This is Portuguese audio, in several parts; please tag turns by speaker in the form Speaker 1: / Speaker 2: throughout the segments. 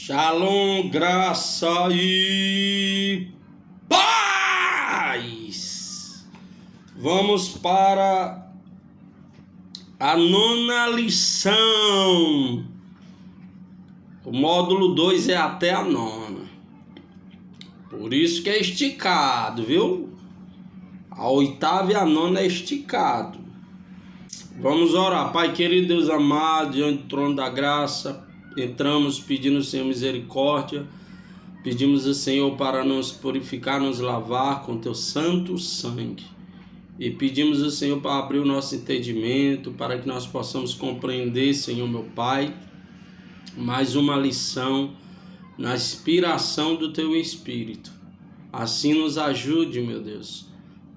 Speaker 1: Shalom, graça e paz! Vamos para a 9ª lição. O módulo 2 é até a 9ª. Por isso que é esticado, viu? A 8ª e a 9ª é esticado. Vamos orar. Pai querido, Deus amado, diante do trono da graça, entramos pedindo ao Senhor misericórdia, pedimos ao Senhor para nos purificar, nos lavar com teu santo sangue, e pedimos ao Senhor para abrir o nosso entendimento, para que nós possamos compreender, Senhor meu Pai, mais uma lição na inspiração do teu Espírito. Assim nos ajude, meu Deus,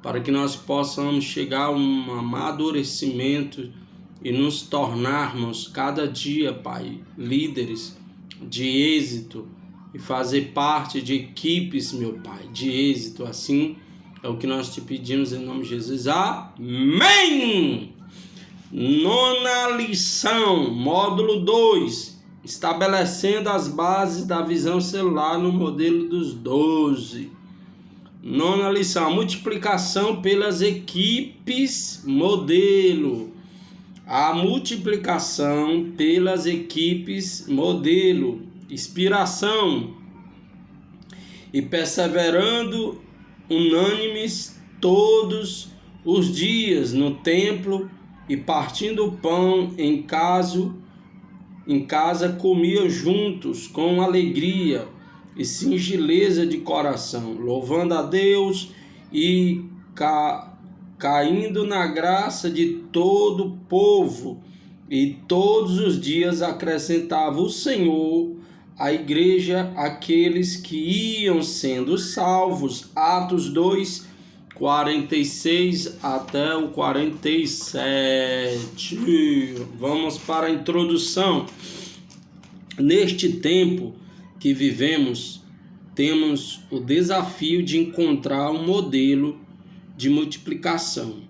Speaker 1: para que nós possamos chegar a um amadurecimento e nos tornarmos cada dia, Pai, líderes de êxito e fazer parte de equipes, meu Pai, de êxito. Assim é o que nós te pedimos em nome de Jesus. Amém! 9ª lição, módulo 2, estabelecendo as bases da visão celular no modelo dos 12. 9ª lição, multiplicação pelas equipes modelo. A multiplicação pelas equipes modelo, inspiração e perseverando unânimes todos os dias no templo e partindo o pão em casa comiam juntos com alegria e singeleza de coração, louvando a Deus e caindo na graça de todo o povo, e todos os dias acrescentava o Senhor à igreja aqueles que iam sendo salvos. Atos 2, 46 até o 47. Vamos para a introdução. Neste tempo que vivemos, temos o desafio de encontrar um modelo de multiplicação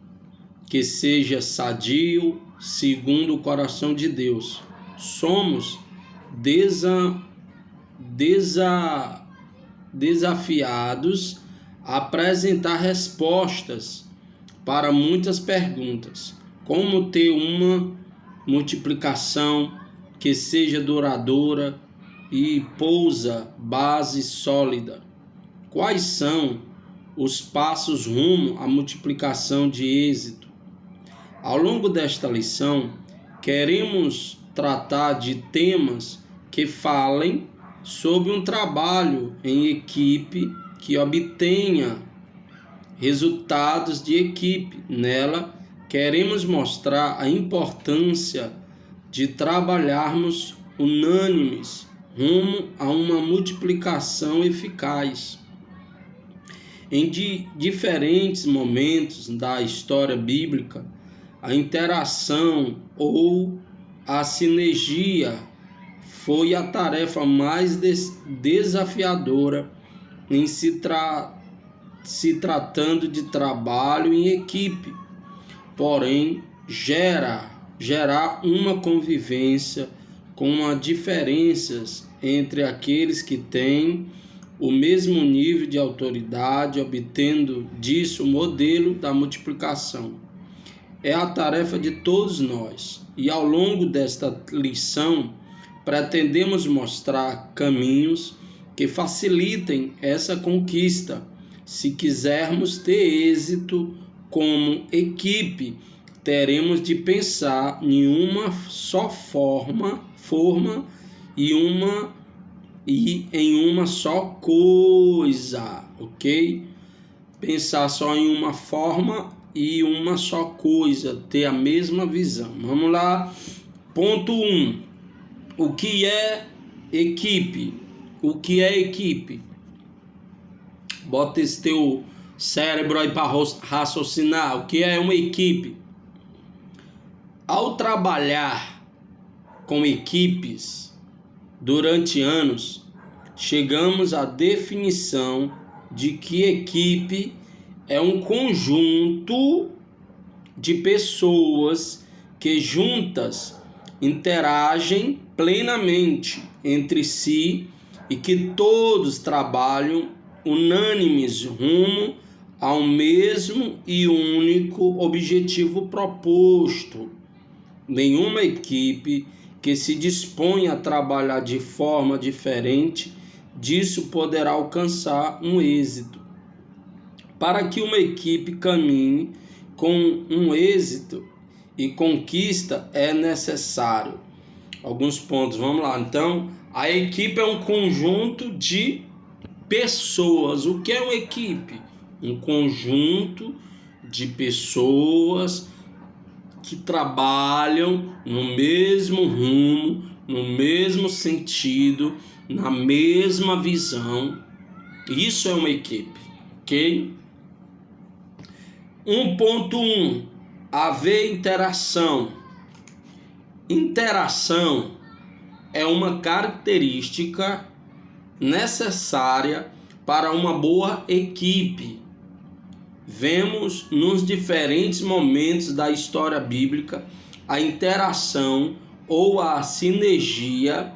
Speaker 1: que seja sadio, segundo o coração de Deus. Somos desafiados a apresentar respostas para muitas perguntas. Como ter uma multiplicação que seja duradoura e pousa base sólida? Quais são os passos rumo à multiplicação de êxito? Ao longo desta lição, queremos tratar de temas que falem sobre um trabalho em equipe que obtenha resultados de equipe. Nela, queremos mostrar a importância de trabalharmos unânimes rumo a uma multiplicação eficaz. Em diferentes momentos da história bíblica, a interação ou a sinergia foi a tarefa mais desafiadora em se tratando de trabalho em equipe. Porém, gerar uma convivência com as diferenças entre aqueles que têm o mesmo nível de autoridade, obtendo disso o modelo da multiplicação. É a tarefa de todos nós, e ao longo desta lição pretendemos mostrar caminhos que facilitem essa conquista. Se quisermos ter êxito como equipe, teremos de pensar em uma só forma e em uma só coisa, ok? Pensar só em uma forma e uma só coisa, ter a mesma visão. Vamos lá. Ponto 1. O que é equipe? O que é equipe? Bota esse teu cérebro aí para raciocinar. O que é uma equipe? Ao trabalhar com equipes durante anos, chegamos à definição de que equipe é um conjunto de pessoas que juntas interagem plenamente entre si e que todos trabalham unânimes rumo ao mesmo e único objetivo proposto. Nenhuma equipe que se dispõe a trabalhar de forma diferente disso poderá alcançar um êxito. Para que uma equipe caminhe com um êxito e conquista, é necessário alguns pontos. Vamos lá. Então, a equipe é um conjunto de pessoas. O que é uma equipe? Um conjunto de pessoas que trabalham no mesmo rumo, no mesmo sentido, na mesma visão. Isso é uma equipe, ok? 1.1. Haver interação. Interação é uma característica necessária para uma boa equipe. Vemos nos diferentes momentos da história bíblica a interação ou a sinergia,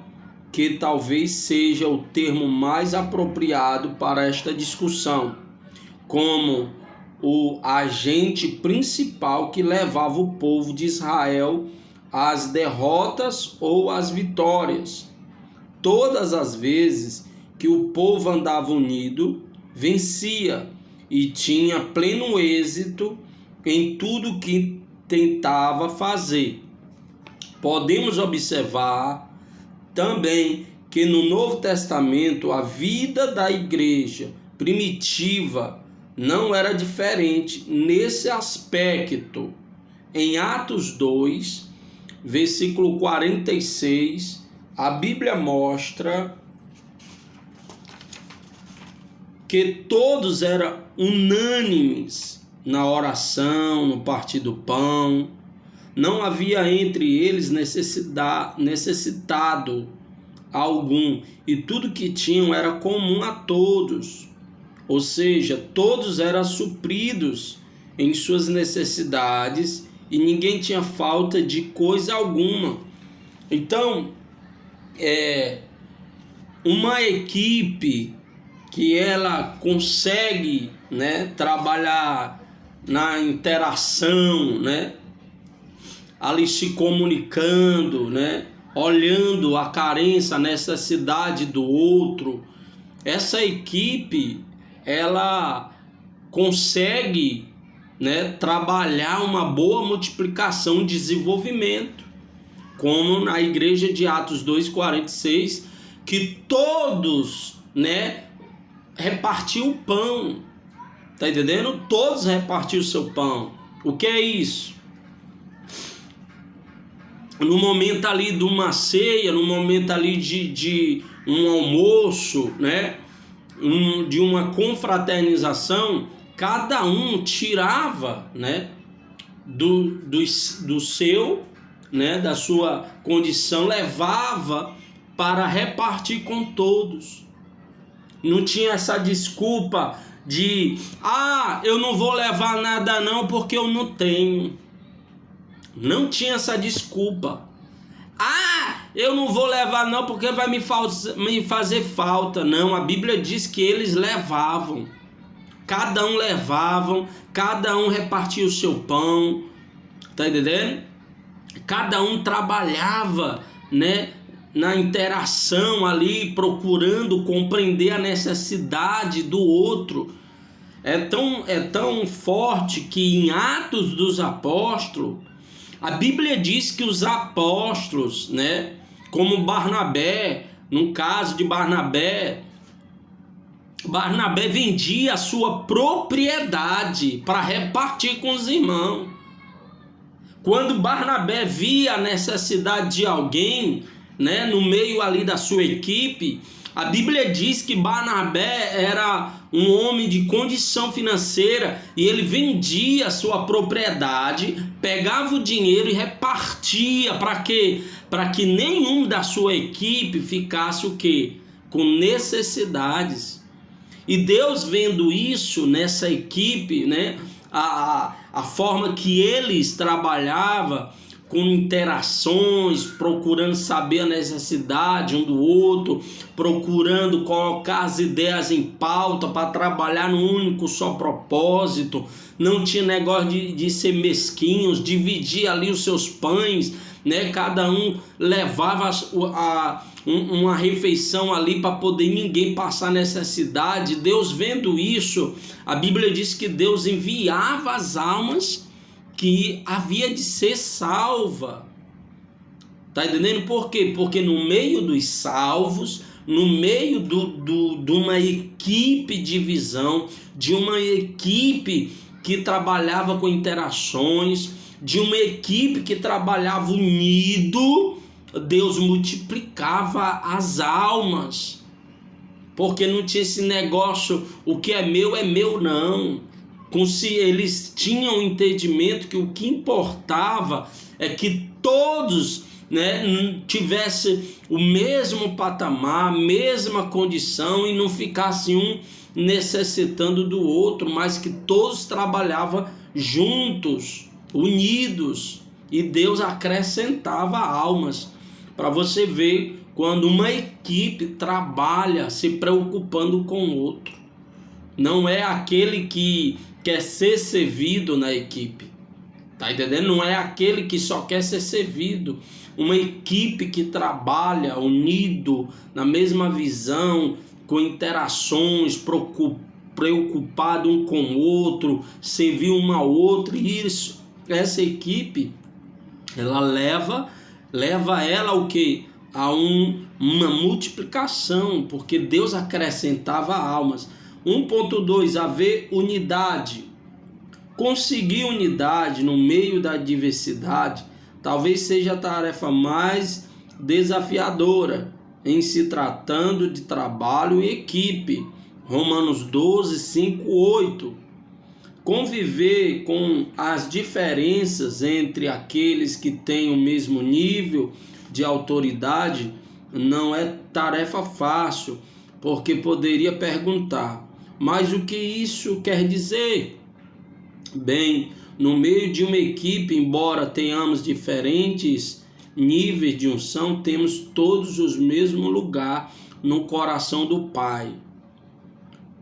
Speaker 1: que talvez seja o termo mais apropriado para esta discussão, como o agente principal que levava o povo de Israel às derrotas ou às vitórias. Todas as vezes que o povo andava unido, vencia e tinha pleno êxito em tudo que tentava fazer. Podemos observar também que no Novo Testamento a vida da igreja primitiva não era diferente nesse aspecto. Em Atos 2, versículo 46, a Bíblia mostra que todos eram unânimes na oração, no partir do pão. Não havia entre eles necessitado algum, e tudo que tinham era comum a todos. Ou seja, todos eram supridos em suas necessidades e ninguém tinha falta de coisa alguma. Então, uma equipe que ela consegue, trabalhar na interação, ali se comunicando, olhando a carência, a necessidade do outro, essa equipe ela consegue, trabalhar uma boa multiplicação, desenvolvimento, como na igreja de Atos 2:46, que todos, repartiu o pão. Tá entendendo? Todos repartiram o seu pão. O que é isso? No momento ali de uma ceia, no momento ali de um almoço, de uma confraternização, cada um tirava, do seu, da sua condição, levava para repartir com todos. Não tinha essa desculpa de eu não vou levar nada não porque eu não tenho. Não tinha essa desculpa. Eu não vou levar não porque vai me fazer falta. Não, a Bíblia diz que eles levavam. Cada um levavam, cada um repartia o seu pão. Tá entendendo? Cada um trabalhava, na interação ali, procurando compreender a necessidade do outro. É tão forte que em Atos dos Apóstolos, a Bíblia diz que os apóstolos, como Barnabé, no caso de Barnabé vendia a sua propriedade para repartir com os irmãos. Quando Barnabé via a necessidade de alguém, no meio ali da sua equipe, a Bíblia diz que Barnabé era um homem de condição financeira e ele vendia a sua propriedade, pegava o dinheiro e repartia. Para quê? Para que nenhum da sua equipe ficasse o quê? Com necessidades. E Deus, vendo isso nessa equipe, a forma que eles trabalhavam, com interações, procurando saber a necessidade um do outro, procurando colocar as ideias em pauta para trabalhar no único só propósito. Não tinha negócio de ser mesquinhos, dividir ali os seus pães, né? Cada um levava uma refeição ali para poder ninguém passar necessidade. Deus, vendo isso, a Bíblia diz que Deus enviava as almas que havia de ser salva. Tá entendendo por quê? Porque no meio dos salvos, no meio de uma equipe de visão, de uma equipe que trabalhava com interações, de uma equipe que trabalhava unido, Deus multiplicava as almas. Porque não tinha esse negócio, o que é meu não. Se eles tinham o entendimento que o que importava é que todos, né, tivessem o mesmo patamar, a mesma condição, e não ficasse um necessitando do outro, mas que todos trabalhavam juntos, unidos, e Deus acrescentava almas. Para você ver quando uma equipe trabalha se preocupando com o outro. Não é aquele que quer ser servido na equipe, tá entendendo? Não é aquele que só quer ser servido. Uma equipe que trabalha unido, na mesma visão, com interações, preocupado um com o outro, servir um ao outro. E isso, essa equipe, ela leva ela ao quê? A uma multiplicação, porque Deus acrescentava almas. 1.2, haver unidade. Conseguir unidade no meio da diversidade talvez seja a tarefa mais desafiadora em se tratando de trabalho em equipe. Romanos 12, 5, 8. Conviver com as diferenças entre aqueles que têm o mesmo nível de autoridade não é tarefa fácil, porque poderia perguntar: mas o que isso quer dizer? Bem, no meio de uma equipe, embora tenhamos diferentes níveis de unção, temos todos o mesmo lugar no coração do Pai.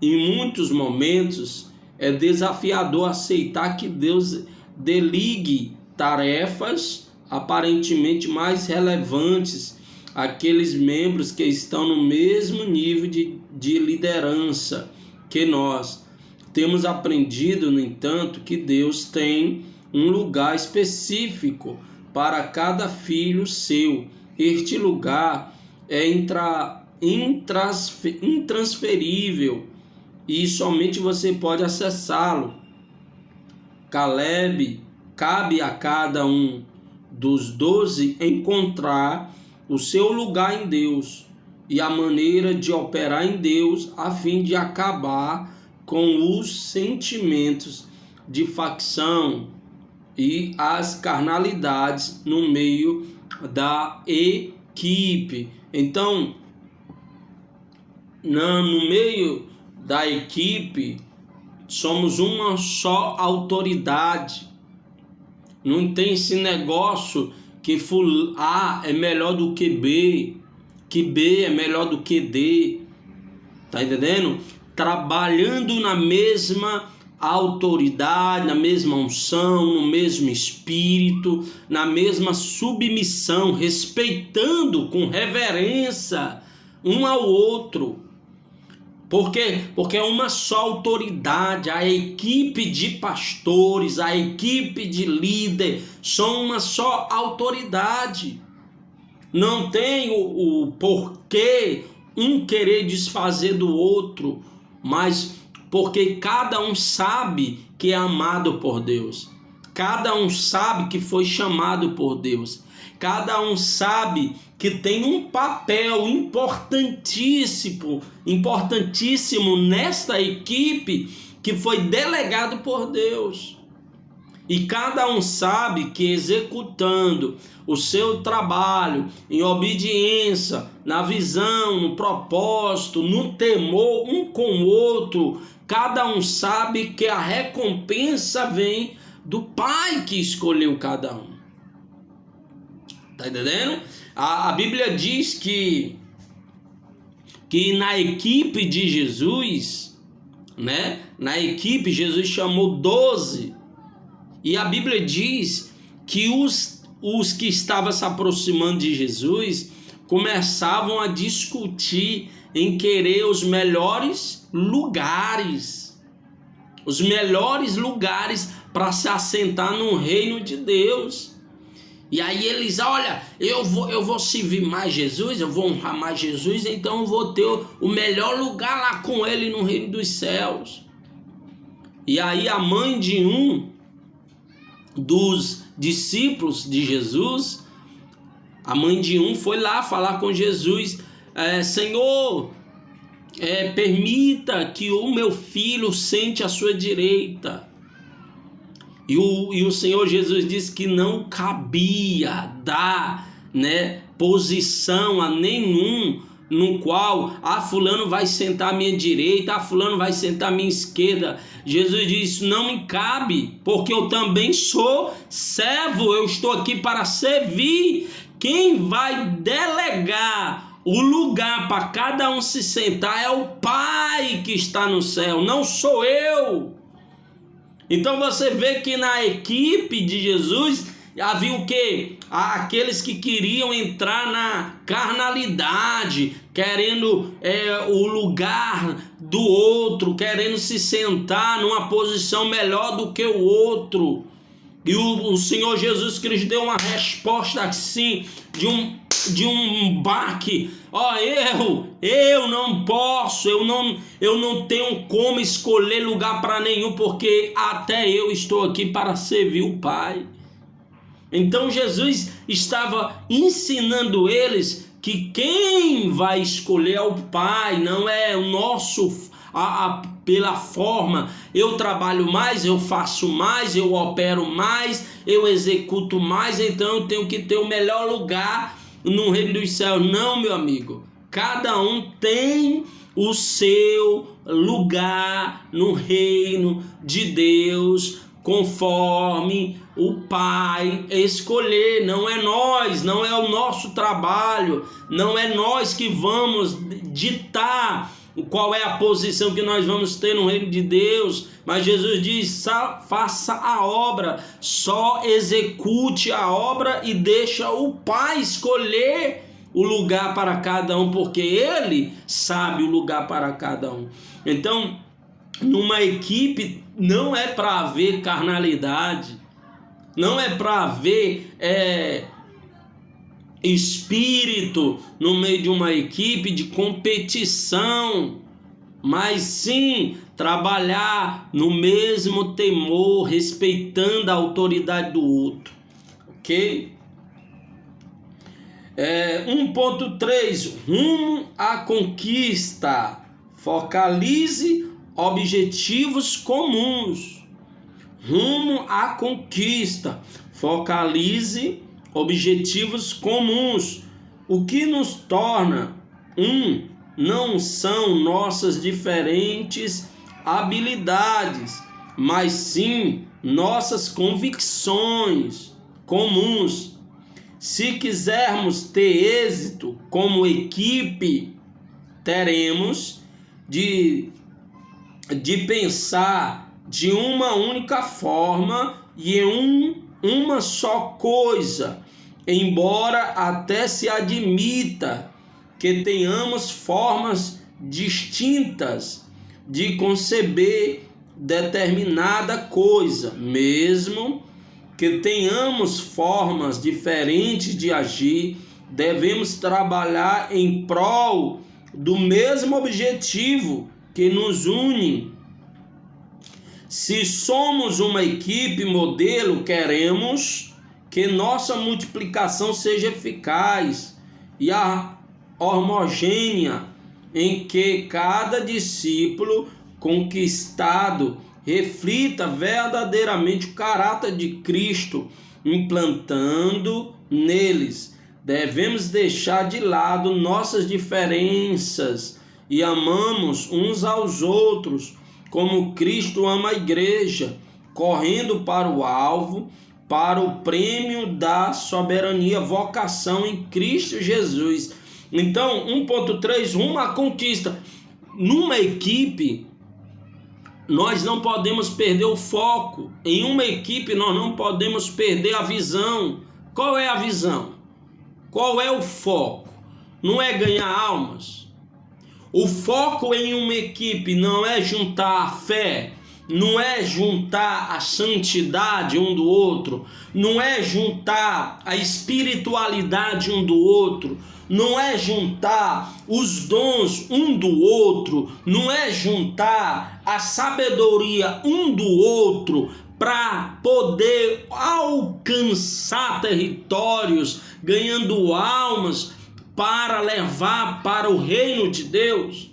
Speaker 1: Em muitos momentos, é desafiador aceitar que Deus delegue tarefas aparentemente mais relevantes àqueles membros que estão no mesmo nível de liderança que nós. Temos aprendido, no entanto, que Deus tem um lugar específico para cada filho seu. Este lugar é intransferível e somente você pode acessá-lo. Cabe a cada um dos 12 encontrar o seu lugar em Deus e a maneira de operar em Deus, a fim de acabar com os sentimentos de facção e as carnalidades no meio da equipe. Então, no meio da equipe, somos uma só autoridade. Não tem esse negócio que A é melhor do que B é melhor do que D. Tá entendendo? Trabalhando na mesma autoridade, na mesma unção, no mesmo espírito, na mesma submissão, respeitando com reverência um ao outro. Porque é uma só autoridade. A equipe de pastores, a equipe de líder são uma só autoridade. Não tem o porquê um querer desfazer do outro, mas porque cada um sabe que é amado por Deus. Cada um sabe que foi chamado por Deus. Cada um sabe que tem um papel importantíssimo nesta equipe que foi delegado por Deus. E cada um sabe que executando o seu trabalho em obediência, na visão, no propósito, no temor um com o outro, cada um sabe que a recompensa vem do Pai que escolheu cada um. Tá entendendo? A Bíblia diz que na equipe de Jesus, né? Na equipe, Jesus chamou 12. E a Bíblia diz que os que estavam se aproximando de Jesus começavam a discutir em querer os melhores lugares. Os melhores lugares para se assentar no reino de Deus. E aí eles, olha, eu vou servir mais Jesus, eu vou honrar mais Jesus, então eu vou ter o melhor lugar lá com ele no reino dos céus. E aí a mãe de um dos discípulos de Jesus, a mãe de um foi lá falar com Jesus, Senhor, permita que o meu filho sente à sua direita. E o Senhor Jesus disse que não cabia dar, né, posição a nenhum no qual fulano vai sentar à minha direita, fulano vai sentar à minha esquerda. Jesus disse, não me cabe, porque eu também sou servo, eu estou aqui para servir. Quem vai delegar o lugar para cada um se sentar é o Pai que está no céu, não sou eu. Então você vê que na equipe de Jesus havia o quê? Aqueles que queriam entrar na carnalidade, querendo o lugar do outro, querendo se sentar numa posição melhor do que o outro. E o Senhor Jesus Cristo deu uma resposta assim, de um baque. Eu não posso, eu não tenho como escolher lugar para nenhum, porque até eu estou aqui para servir o Pai. Então Jesus estava ensinando eles que quem vai escolher é o Pai, não é o nosso, pela forma, eu trabalho mais, eu faço mais, eu opero mais, eu executo mais, então eu tenho que ter o melhor lugar no reino dos céus. Não, meu amigo, cada um tem o seu lugar no reino de Deus, conforme o Pai escolher. Não é nós, não é o nosso trabalho, não é nós que vamos ditar qual é a posição que nós vamos ter no reino de Deus. Mas Jesus diz, faça a obra, só execute a obra e deixa o Pai escolher o lugar para cada um, porque Ele sabe o lugar para cada um. Então, numa equipe não é para haver carnalidade, não é para haver espírito no meio de uma equipe de competição, mas sim trabalhar no mesmo temor, respeitando a autoridade do outro, ok? 1.3, rumo à conquista. Focalize objetivos comuns. Rumo à conquista. Focalize objetivos comuns. O que nos torna não são nossas diferentes habilidades, mas sim nossas convicções comuns. Se quisermos ter êxito como equipe, teremos de pensar de uma única forma e em uma só coisa, embora até se admita que tenhamos formas distintas de conceber determinada coisa, mesmo que tenhamos formas diferentes de agir, devemos trabalhar em prol do mesmo objetivo que nos une. Se somos uma equipe modelo, queremos que nossa multiplicação seja eficaz e homogênea, em que cada discípulo conquistado reflita verdadeiramente o caráter de Cristo, implantando neles. Devemos deixar de lado nossas diferenças e amamos uns aos outros, como Cristo ama a igreja, correndo para o alvo, para o prêmio da soberania, vocação em Cristo Jesus. Então, 1.3, rumo à conquista. Numa equipe, nós não podemos perder o foco. Em uma equipe, nós não podemos perder a visão. Qual é a visão? Qual é o foco? Não é ganhar almas. O foco em uma equipe não é juntar a fé, não é juntar a santidade um do outro, não é juntar a espiritualidade um do outro, não é juntar os dons um do outro, não é juntar a sabedoria um do outro para poder alcançar territórios, ganhando almas para levar para o reino de Deus.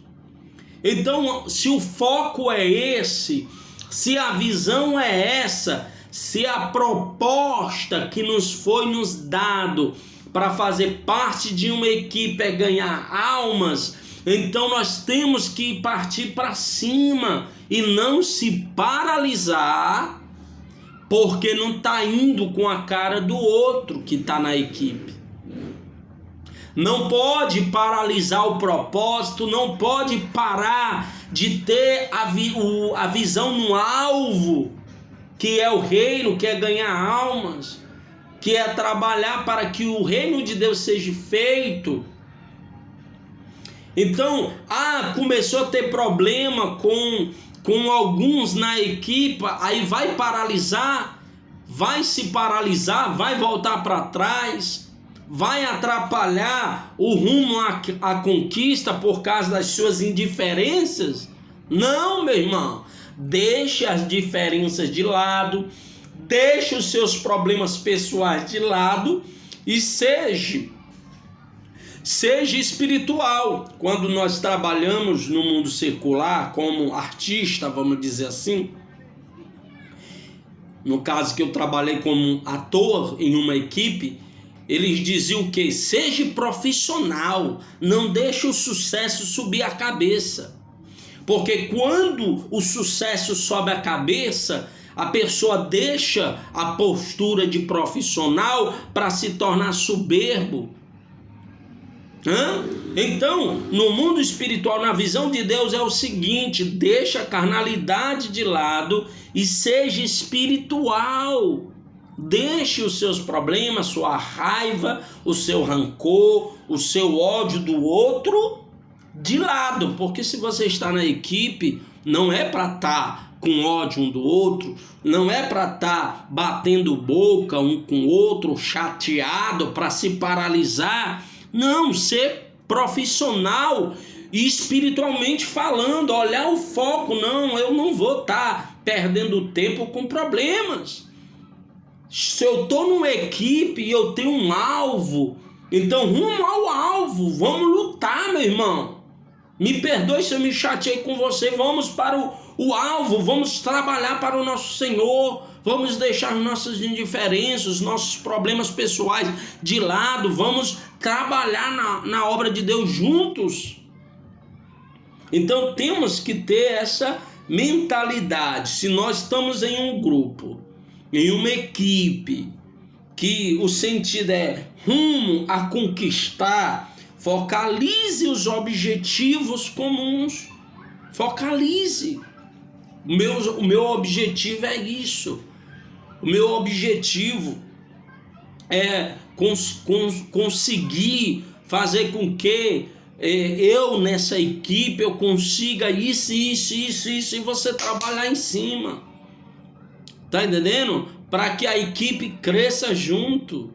Speaker 1: Então, se o foco é esse, se a visão é essa, se a proposta que nos foi nos dado para fazer parte de uma equipe é ganhar almas, então nós temos que partir para cima e não se paralisar porque não está indo com a cara do outro que está na equipe. Não pode paralisar o propósito, não pode parar de ter a visão no alvo, que é o reino, que é ganhar almas, que é trabalhar para que o reino de Deus seja feito. Então, começou a ter problema com alguns na equipe, aí vai paralisar, vai se paralisar, vai voltar para trás, vai atrapalhar o rumo à conquista por causa das suas indiferenças? Não, meu irmão. Deixe as diferenças de lado, deixe os seus problemas pessoais de lado e seja espiritual. Quando nós trabalhamos no mundo secular como artista, vamos dizer assim, no caso que eu trabalhei como ator em uma equipe, eles diziam o quê? Seja profissional, não deixe o sucesso subir a cabeça. Porque quando o sucesso sobe a cabeça, a pessoa deixa a postura de profissional para se tornar soberbo. Então, no mundo espiritual, na visão de Deus, é o seguinte: deixa a carnalidade de lado e seja espiritual. Deixe os seus problemas, sua raiva, o seu rancor, o seu ódio do outro de lado, porque se você está na equipe, não é para estar com ódio um do outro, não é para estar batendo boca um com o outro, chateado, para se paralisar. Não, ser profissional e espiritualmente falando, olhar o foco. Não, eu não vou estar perdendo tempo com problemas. Se eu estou numa equipe e eu tenho um alvo, então rumo ao alvo, vamos lutar, meu irmão. Me perdoe se eu me chateei com você, vamos para o alvo, vamos trabalhar para o nosso Senhor, vamos deixar nossas indiferenças, nossos problemas pessoais de lado, vamos trabalhar na obra de Deus juntos. Então temos que ter essa mentalidade. Se nós estamos em um grupo, em uma equipe, que o sentido é rumo a conquistar, focalize os objetivos comuns. Focalize. O meu objetivo é isso. O meu objetivo é conseguir fazer com que eu nessa equipe eu consiga isso, e você trabalhar em cima. Tá entendendo? Para que a equipe cresça junto,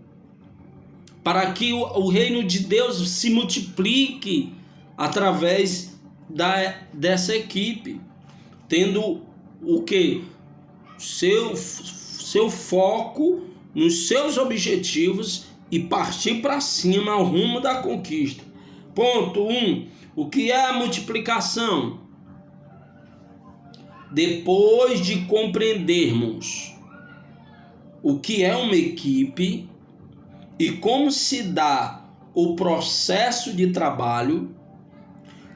Speaker 1: para que o reino de Deus se multiplique através dessa equipe, tendo o que? Seu foco nos seus objetivos e partir para cima ao rumo da conquista. Ponto 1. O que é a multiplicação? Depois de compreendermos o que é uma equipe e como se dá o processo de trabalho,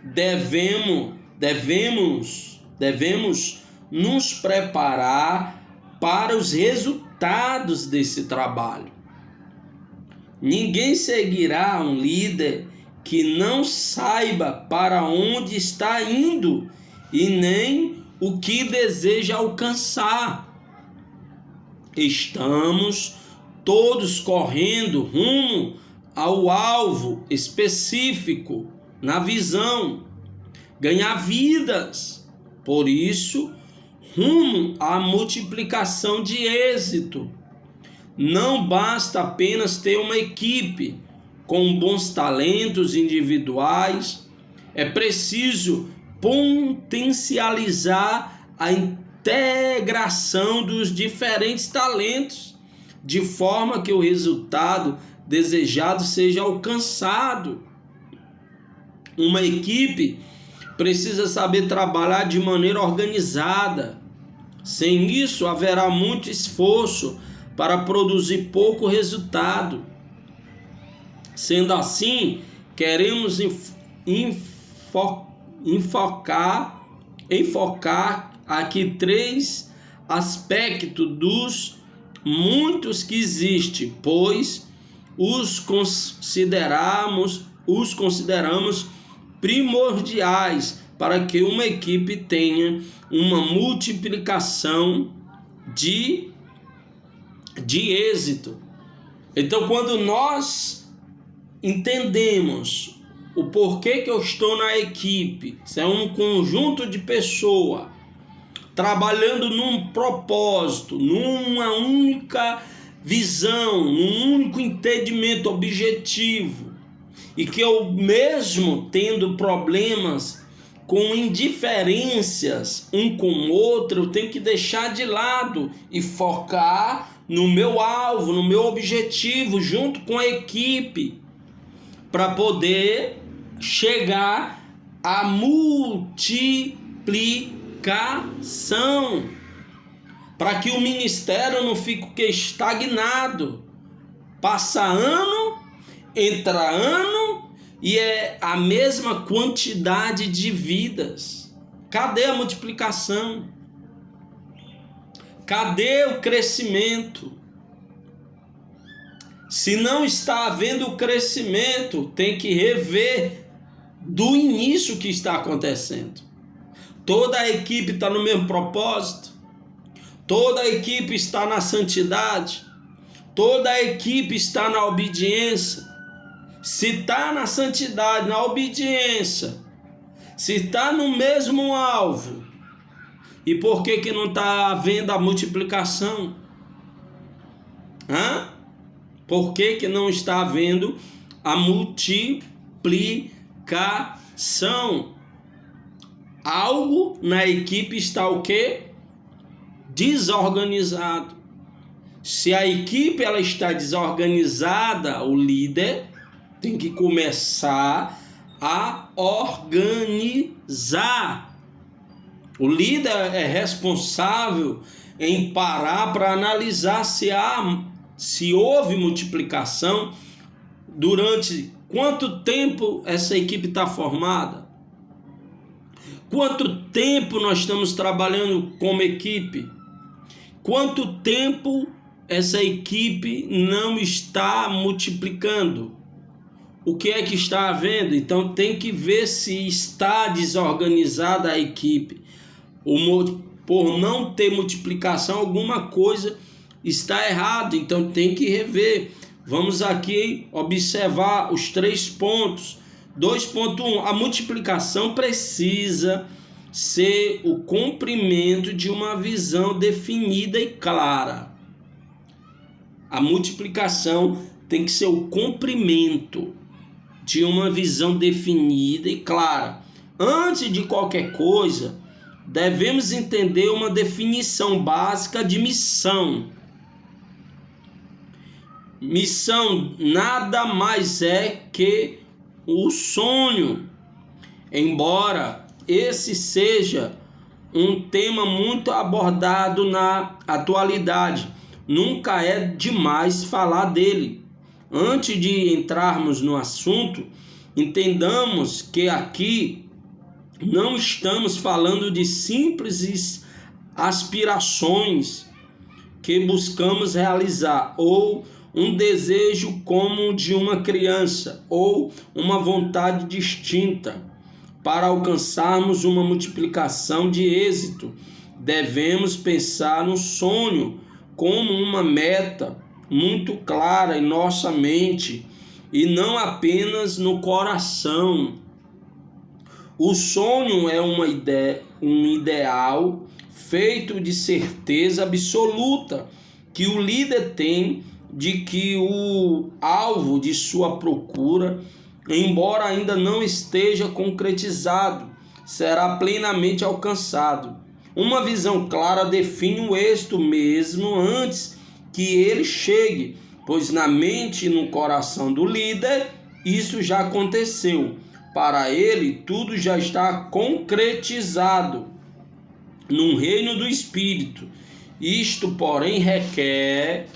Speaker 1: devemos nos preparar para os resultados desse trabalho. Ninguém seguirá um líder que não saiba para onde está indo e nem o que deseja alcançar. Estamos todos correndo rumo ao alvo específico, na visão, ganhar vidas. Por isso, rumo à multiplicação de êxito. Não basta apenas ter uma equipe com bons talentos individuais, é preciso potencializar a integração dos diferentes talentos, de forma que o resultado desejado seja alcançado. Uma equipe precisa saber trabalhar de maneira organizada. Sem isso, haverá muito esforço para produzir pouco resultado. Sendo assim, queremos enfocar aqui 3 aspectos dos muitos que existem, pois os consideramos primordiais para que uma equipe tenha uma multiplicação de êxito. Então, quando nós entendemos o porquê que eu estou na equipe, se é um conjunto de pessoas trabalhando num propósito, numa única visão, num único entendimento objetivo, e que eu mesmo tendo problemas com indiferenças um com o outro, eu tenho que deixar de lado e focar no meu alvo, no meu objetivo, junto com a equipe, para poder chegar à multiplicação, para que o ministério não fique estagnado. Passa ano, entra ano e é a mesma quantidade de vidas. Cadê a multiplicação? Cadê o crescimento? Se não está havendo o crescimento, tem que rever do início o que está acontecendo. Toda a equipe está no mesmo propósito. Toda a equipe está na santidade. Toda a equipe está na obediência. Se está na santidade, na obediência, se está no mesmo alvo, e por que não está havendo a multiplicação? Por que não está havendo a multiplicação? Algo na equipe está o quê? Desorganizado. Se a equipe ela está desorganizada, o líder tem que começar a organizar. O líder é responsável em parar para analisar se houve multiplicação, durante quanto tempo essa equipe está formada, quanto tempo nós estamos trabalhando como equipe, quanto tempo essa equipe não está multiplicando, o que é que está havendo. Então tem que ver se está desorganizada a equipe. Por não ter multiplicação, alguma coisa está errada, então tem que rever. Vamos aqui observar os 3 pontos. 2.1. A multiplicação precisa ser o cumprimento de uma visão definida e clara. A multiplicação tem que ser o cumprimento de uma visão definida e clara. Antes de qualquer coisa, devemos entender uma definição básica de missão. Missão nada mais é que o sonho. Embora esse seja um tema muito abordado na atualidade, nunca é demais falar dele. Antes de entrarmos no assunto, entendamos que aqui não estamos falando de simples aspirações que buscamos realizar, ou um desejo como o de uma criança, ou uma vontade distinta. Para alcançarmos uma multiplicação de êxito, devemos pensar no sonho como uma meta muito clara em nossa mente e não apenas no coração. O sonho é uma ideia, um ideal feito de certeza absoluta que o líder tem de que o alvo de sua procura, embora ainda não esteja concretizado, será plenamente alcançado. Uma visão clara define o êxito mesmo antes que ele chegue, pois na mente e no coração do líder isso já aconteceu. Para ele, tudo já está concretizado no reino do Espírito. Isto, porém, requer,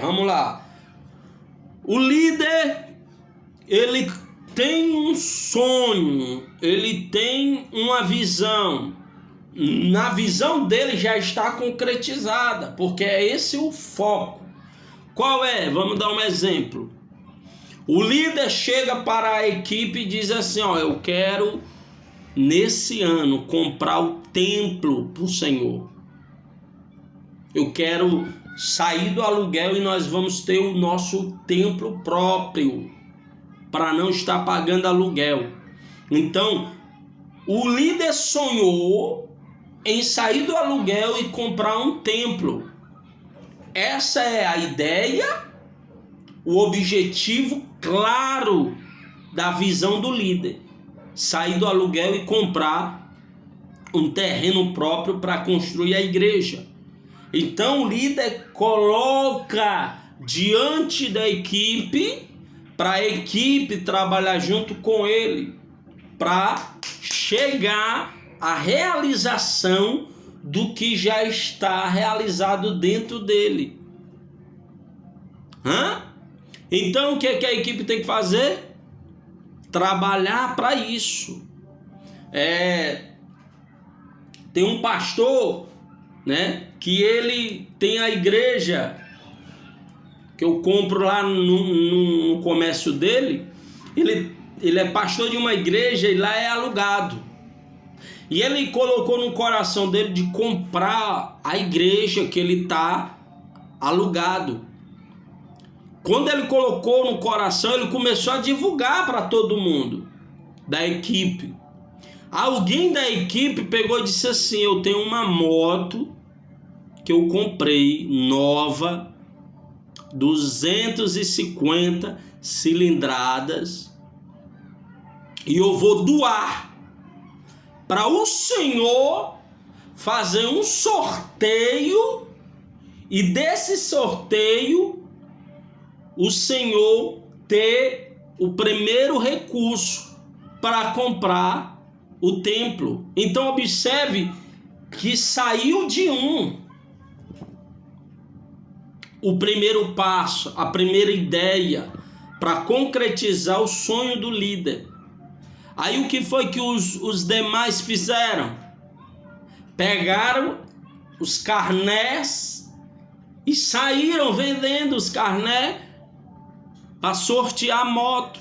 Speaker 1: vamos lá. O líder, ele tem um sonho, ele tem uma visão. Na visão dele já está concretizada, porque é esse o foco. Qual é? Vamos dar um exemplo. O líder chega para a equipe e diz assim, eu quero nesse ano comprar o templo para o Senhor. Eu quero sair do aluguel e nós vamos ter o nosso templo próprio, para não estar pagando aluguel. Então, o líder sonhou em sair do aluguel e comprar um templo. Essa é a ideia, o objetivo claro da visão do líder. Sair do aluguel e comprar um terreno próprio para construir a igreja. Então o líder coloca diante da equipe, para a equipe trabalhar junto com ele, para chegar à realização do que já está realizado dentro dele. Então o que a equipe tem que fazer? Trabalhar para isso. Tem um pastor, que ele tem a igreja que eu compro lá no comércio dele. Ele é pastor de uma igreja e lá é alugado. E ele colocou no coração dele de comprar a igreja que ele está alugado. Quando ele colocou no coração, ele começou a divulgar para todo mundo da equipe. Alguém da equipe pegou e disse assim, eu tenho uma moto que eu comprei nova, 250 cilindradas, e eu vou doar para o Senhor fazer um sorteio, e desse sorteio o Senhor ter o primeiro recurso para comprar o templo. Então observe que saiu de o primeiro passo, a primeira ideia para concretizar o sonho do líder. Aí o que foi que os demais fizeram? Pegaram os carnés e saíram vendendo os carnés para sortear a moto,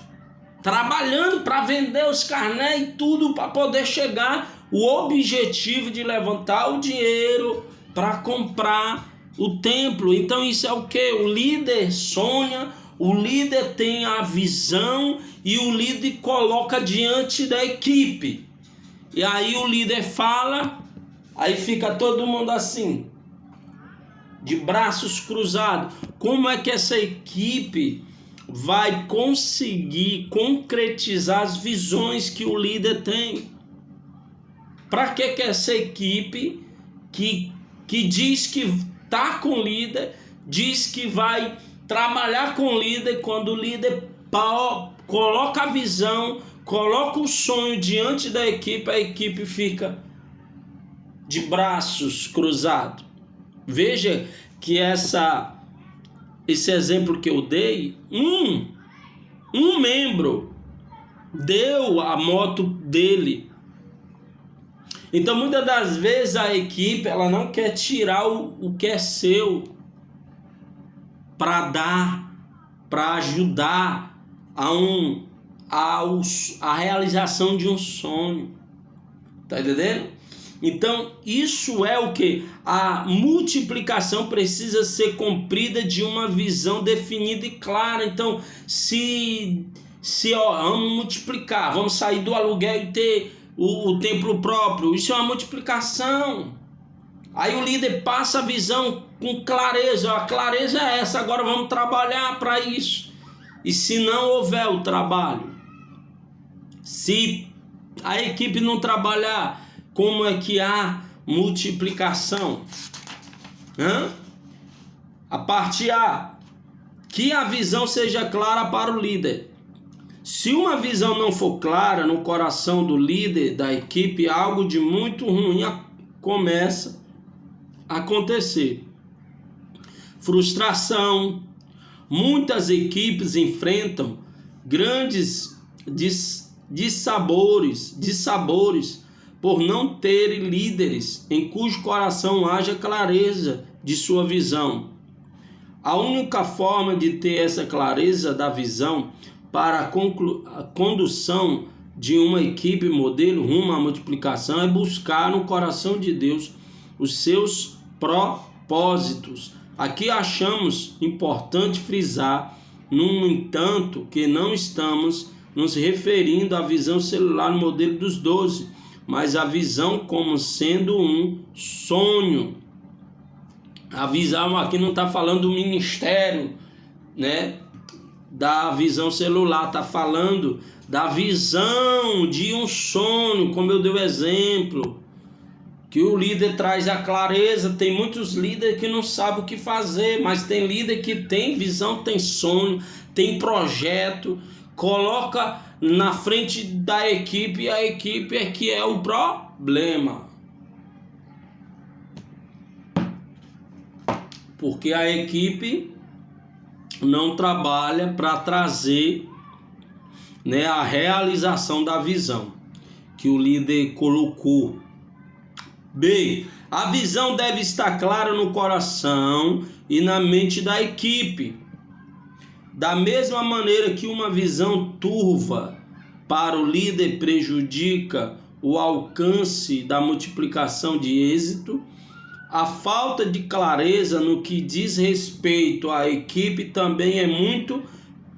Speaker 1: trabalhando para vender os carnés e tudo para poder chegar o objetivo de levantar o dinheiro para comprar o templo. Então isso é o que? O líder sonha, o líder tem a visão e o líder coloca diante da equipe. E aí o líder fala, aí fica todo mundo assim, de braços cruzados. Como é que essa equipe vai conseguir concretizar as visões que o líder tem? Para que essa equipe que diz que está com o líder, diz que vai trabalhar com o líder, quando o líder coloca a visão, coloca o sonho diante da equipe, a equipe fica de braços cruzados. Veja que esse exemplo que eu dei, um membro deu a moto dele, Então, muitas das vezes a equipe ela não quer tirar o que é seu para dar, para ajudar a realização de um sonho. Tá entendendo? Então, isso é o que? A multiplicação precisa ser cumprida de uma visão definida e clara. Então, vamos multiplicar, vamos sair do aluguel e ter o templo próprio, isso é uma multiplicação. Aí o líder passa a visão com clareza, a clareza é essa, agora vamos trabalhar para isso. E se não houver o trabalho, se a equipe não trabalhar, como é que há multiplicação? A parte A, que a visão seja clara para o líder. Se uma visão não for clara no coração do líder da equipe, algo de muito ruim começa a acontecer. Frustração. Muitas equipes enfrentam grandes dissabores por não terem líderes em cujo coração haja clareza de sua visão. A única forma de ter essa clareza da visão para a condução de uma equipe modelo rumo à multiplicação é buscar no coração de Deus os seus propósitos. Aqui achamos importante frisar, no entanto, que não estamos nos referindo à visão celular no modelo dos 12, mas a visão como sendo um sonho. A visão aqui não está falando do ministério, né? Da visão celular, está falando da visão de um sonho, como eu dei o exemplo, que o líder traz a clareza. Tem muitos líderes que não sabem o que fazer, mas tem líder que tem visão, tem sonho, tem projeto, coloca na frente da equipe, e a equipe é que é o problema. Porque a equipe não trabalha para trazer, né, a realização da visão que o líder colocou. B. A visão deve estar clara no coração e na mente da equipe. Da mesma maneira que uma visão turva para o líder prejudica o alcance da multiplicação de êxito, a falta de clareza no que diz respeito à equipe também é muito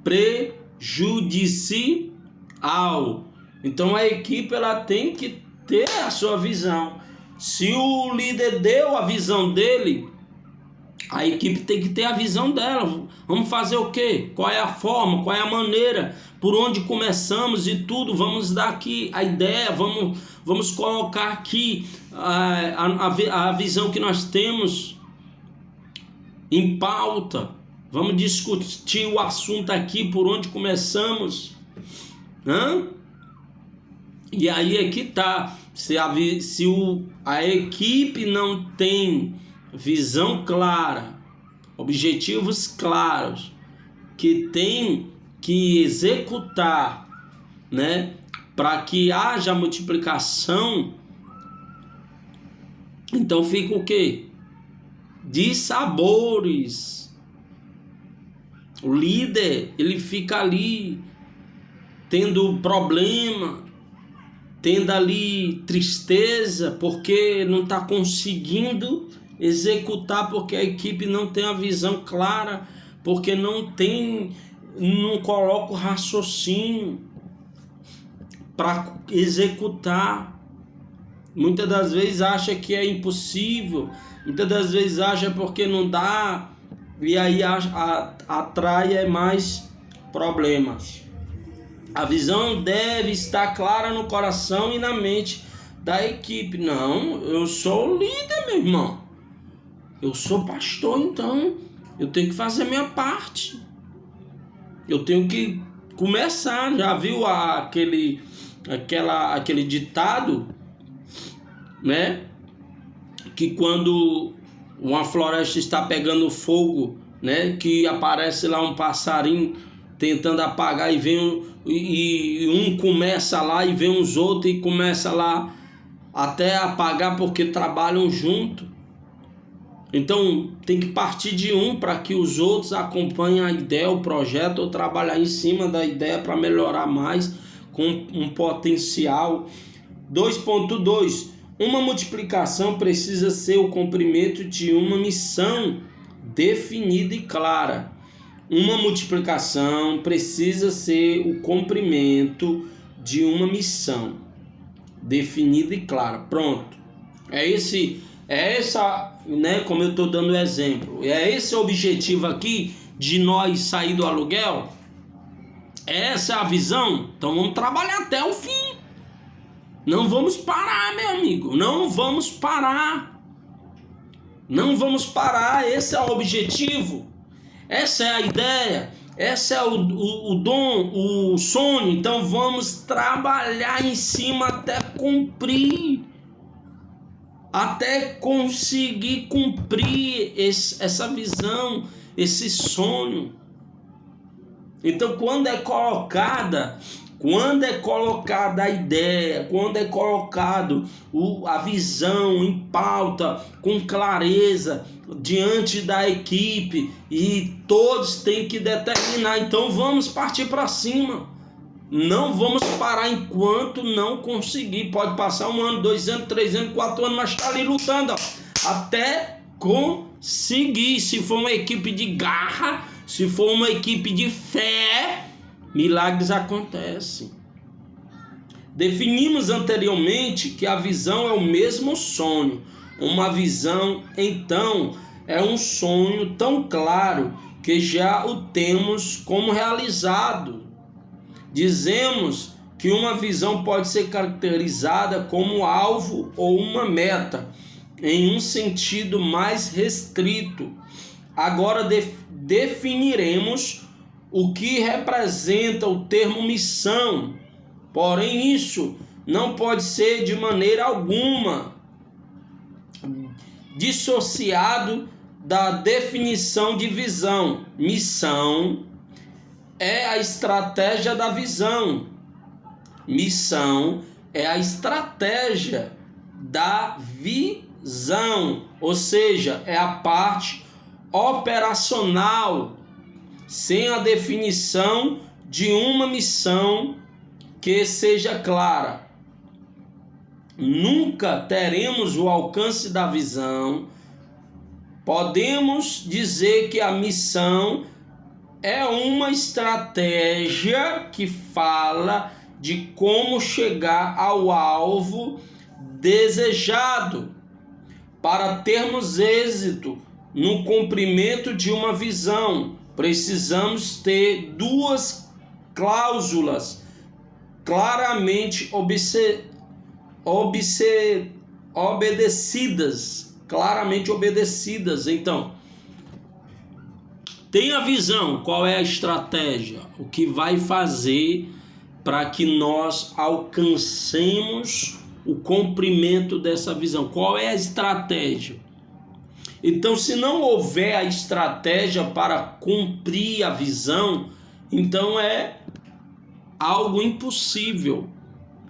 Speaker 1: prejudicial. Então a equipe ela tem que ter a sua visão. Se o líder deu a visão dele, a equipe tem que ter a visão dela. Vamos fazer o quê? Qual é a forma? Qual é a maneira? Por onde começamos e tudo? Vamos dar aqui a ideia, vamos colocar aqui a visão que nós temos em pauta. Vamos discutir o assunto aqui, por onde começamos. E aí é que tá. Se a equipe não tem visão clara, objetivos claros, que tem que executar, né, para que haja multiplicação, então fica o quê? Dissabores. O líder, ele fica ali tendo problema, tendo ali tristeza, porque não está conseguindo executar, porque a equipe não tem a visão clara, porque não coloca o raciocínio para executar. Muitas das vezes acha que é impossível, muitas das vezes acha porque não dá, e aí atrai mais problemas. A visão deve estar clara no coração e na mente da equipe. Não, eu sou o líder, meu irmão. Eu sou pastor, então eu tenho que fazer a minha parte. Eu tenho que começar. Já viu aquele ditado, né? Que quando uma floresta está pegando fogo, né? Que aparece lá um passarinho tentando apagar e um começa lá e vem uns outros e começa lá até apagar porque trabalham junto. Então tem que partir de um para que os outros acompanhem a ideia, o projeto, ou trabalhar em cima da ideia para melhorar mais com um potencial. 2.2. Uma multiplicação precisa ser o cumprimento de uma missão definida e clara. Uma multiplicação precisa ser o cumprimento de uma missão definida e clara. Pronto. É essa, né, como eu estou dando exemplo. É esse o objetivo aqui de nós sair do aluguel? Essa é a visão? Então vamos trabalhar até o fim. Não vamos parar, meu amigo. Não vamos parar. Não vamos parar. Esse é o objetivo. Essa é a ideia. Esse é o dom, o sonho. Então vamos trabalhar em cima até cumprir. Até conseguir cumprir essa visão, esse sonho. Então quando é colocada a ideia, quando é colocado a visão em pauta, com clareza, diante da equipe, e todos têm que determinar, então vamos partir para cima. Não vamos parar enquanto não conseguir. Pode passar 1 ano, 2 anos, 3 anos, 4 anos, mas está ali lutando, até conseguir. Se for uma equipe de garra, se for uma equipe de fé, milagres acontecem. Definimos anteriormente que a visão é o mesmo sonho. Uma visão, então, é um sonho tão claro que já o temos como realizado. Dizemos que uma visão pode ser caracterizada como alvo ou uma meta, em um sentido mais restrito. Agora definiremos o que representa o termo missão. Porém, isso não pode ser de maneira alguma dissociado da definição de visão. Missão é a estratégia da visão. Missão é a estratégia da visão, ou seja, é a parte operacional. Sem a definição de uma missão que seja clara, nunca teremos o alcance da visão. Podemos dizer que a missão é uma estratégia que fala de como chegar ao alvo desejado. Para termos êxito no cumprimento de uma visão, precisamos ter duas cláusulas claramente obedecidas. Então, tem a visão, qual é a estratégia? O que vai fazer para que nós alcancemos o cumprimento dessa visão? Qual é a estratégia? Então, se não houver a estratégia para cumprir a visão, então é algo impossível.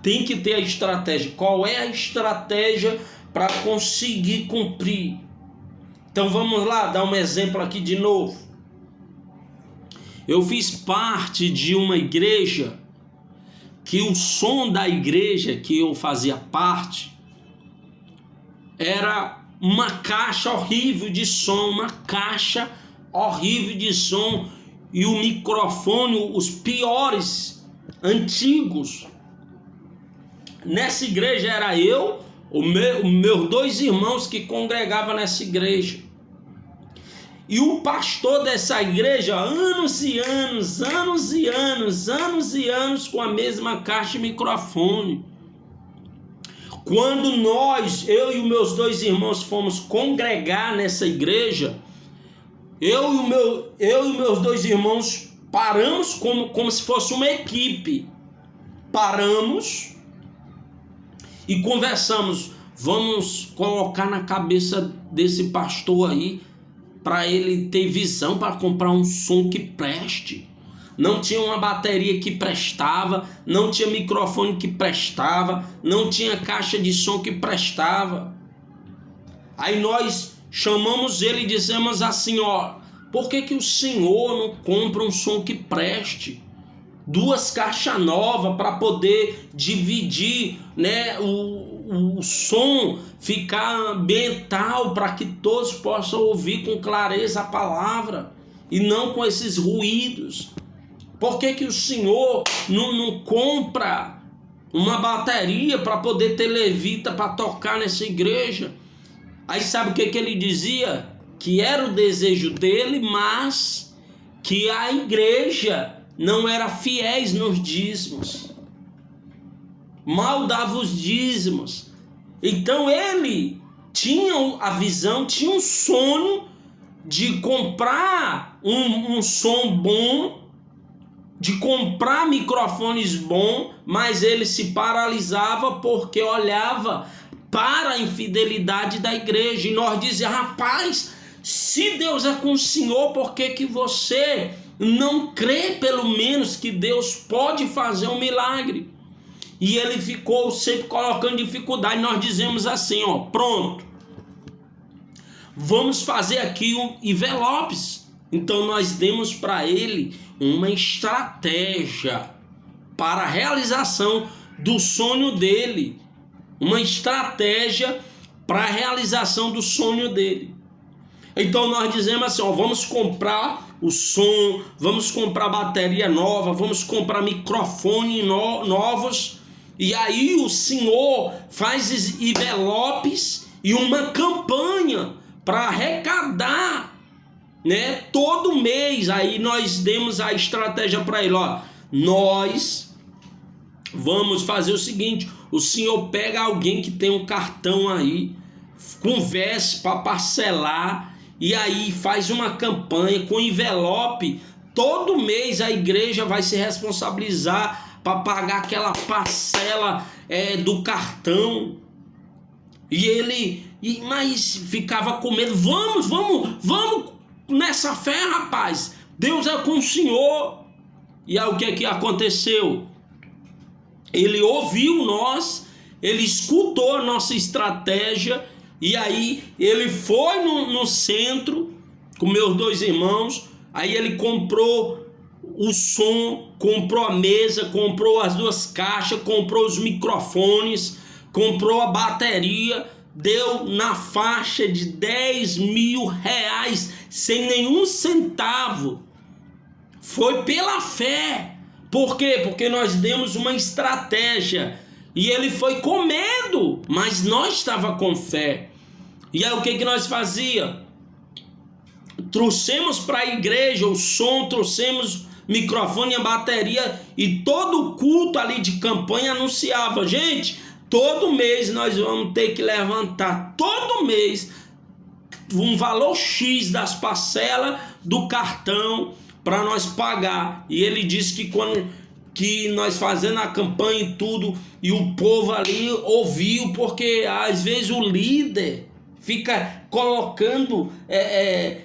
Speaker 1: Tem que ter a estratégia. Qual é a estratégia para conseguir cumprir? Então vamos lá, dar um exemplo aqui de novo. Eu fiz parte de uma igreja que o som da igreja que eu fazia parte era uma caixa horrível de som, e o microfone, os piores, antigos. Nessa igreja era eu, meus 2 irmãos que congregavam nessa igreja. E o pastor dessa igreja, anos e anos, com a mesma caixa de microfone. Quando eu e os meus 2 irmãos fomos congregar nessa igreja, eu e meus 2 irmãos paramos como se fosse uma equipe. Paramos e conversamos. Vamos colocar na cabeça desse pastor aí, para ele ter visão para comprar um som que preste. não tinha uma bateria que prestava, não tinha microfone que prestava, não tinha caixa de som que prestava. Aí nós chamamos ele e dizemos assim, ó, por que o senhor não compra um som que preste? 2 caixas novas para poder dividir, né, o som, ficar ambiental, para que todos possam ouvir com clareza a palavra e não com esses ruídos. Por que o senhor não compra uma bateria para poder ter levita para tocar nessa igreja? Aí sabe o que ele dizia? Que era o desejo dele, mas que a igreja não era fiéis nos dízimos. Mal dava os dízimos. Então ele tinha a visão, tinha um sonho de comprar um som bom, de comprar microfones bons, mas ele se paralisava porque olhava para a infidelidade da igreja. E nós dizíamos, rapaz, se Deus é com o senhor, por que você não crê pelo menos que Deus pode fazer um milagre? E ele ficou sempre colocando dificuldade. Nós dizemos assim, ó, pronto, vamos fazer aqui envelopes. Então nós demos para ele uma estratégia para a realização do sonho dele. Uma estratégia para a realização do sonho dele. Então nós dizemos assim, ó, vamos comprar o som, vamos comprar bateria nova, vamos comprar microfone novos. E aí o senhor faz envelopes e uma campanha para arrecadar, né, todo mês. Aí nós demos a estratégia para ele, ó, nós vamos fazer o seguinte, o senhor pega alguém que tem um cartão aí, converse para parcelar, e aí faz uma campanha com envelope. Todo mês a igreja vai se responsabilizar para pagar aquela parcela do cartão. E ele, mas ficava com medo. Vamos nessa fé, rapaz. Deus é com o senhor. E aí o que aconteceu? Ele ouviu nós, ele escutou a nossa estratégia. E aí ele foi no centro com meus 2 irmãos. Aí ele comprou o som, comprou a mesa, comprou as 2 caixas, comprou os microfones, comprou a bateria. Deu na faixa de 10 mil reais, sem nenhum centavo. Foi pela fé. Por quê? Porque nós demos uma estratégia. E ele foi com medo, mas nós estava com fé. E aí o que nós fazia? Trouxemos para a igreja o som, trouxemos microfone e a bateria, e todo o culto ali de campanha anunciava, gente, todo mês nós vamos ter que levantar, todo mês, um valor X das parcelas do cartão para nós pagar. E ele disse que quando que nós fazendo a campanha e tudo, e o povo ali ouviu, porque às vezes o líder fica colocando,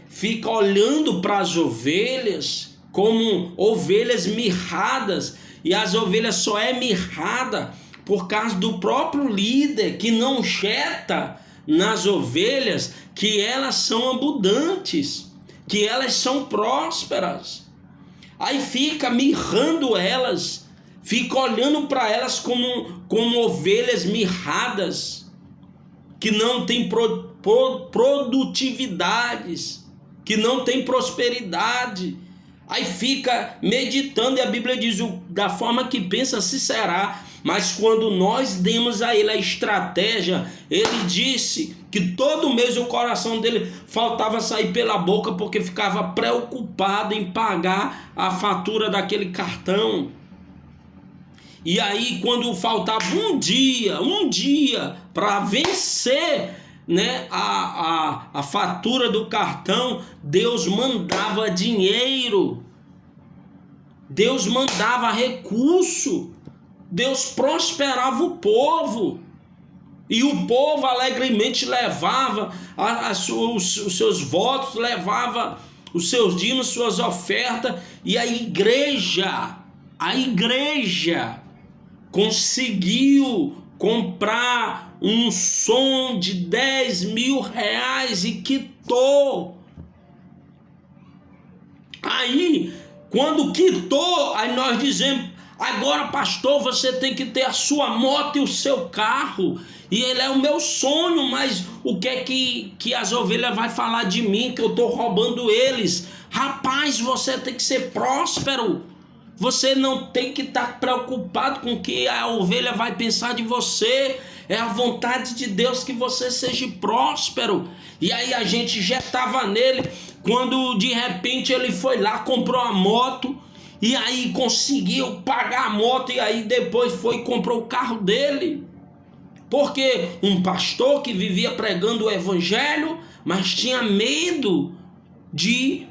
Speaker 1: fica olhando para as ovelhas como ovelhas mirradas, e as ovelhas só é mirrada por causa do próprio líder, que não enxerta nas ovelhas que elas são abundantes, que elas são prósperas. Aí fica mirrando elas, fica olhando para elas como ovelhas mirradas, que não tem produtividades, que não tem prosperidade. Aí fica meditando, e a Bíblia diz, da forma que pensa se será. Mas quando nós demos a ele a estratégia, ele disse que todo mês o coração dele faltava sair pela boca, porque ficava preocupado em pagar a fatura daquele cartão. E aí quando faltava um dia para vencer, né, a fatura do cartão, Deus mandava dinheiro, Deus mandava recurso, Deus prosperava o povo, e o povo alegremente levava os seus votos, levava os seus dízimos, suas ofertas, e a igreja conseguiu comprar um som de 10 mil reais e quitou. Aí, quando quitou, aí nós dizemos: agora, pastor, você tem que ter a sua moto e o seu carro. E ele é o meu sonho, mas o que é que as ovelhas vão falar de mim, que eu estou roubando eles? Rapaz, você tem que ser próspero. Você não tem que estar preocupado com o que a ovelha vai pensar de você. É a vontade de Deus que você seja próspero. E aí a gente já estava nele, quando de repente ele foi lá, comprou a moto, e aí conseguiu pagar a moto, e aí depois foi e comprou o carro dele. Porque um pastor que vivia pregando o evangelho, mas tinha medo de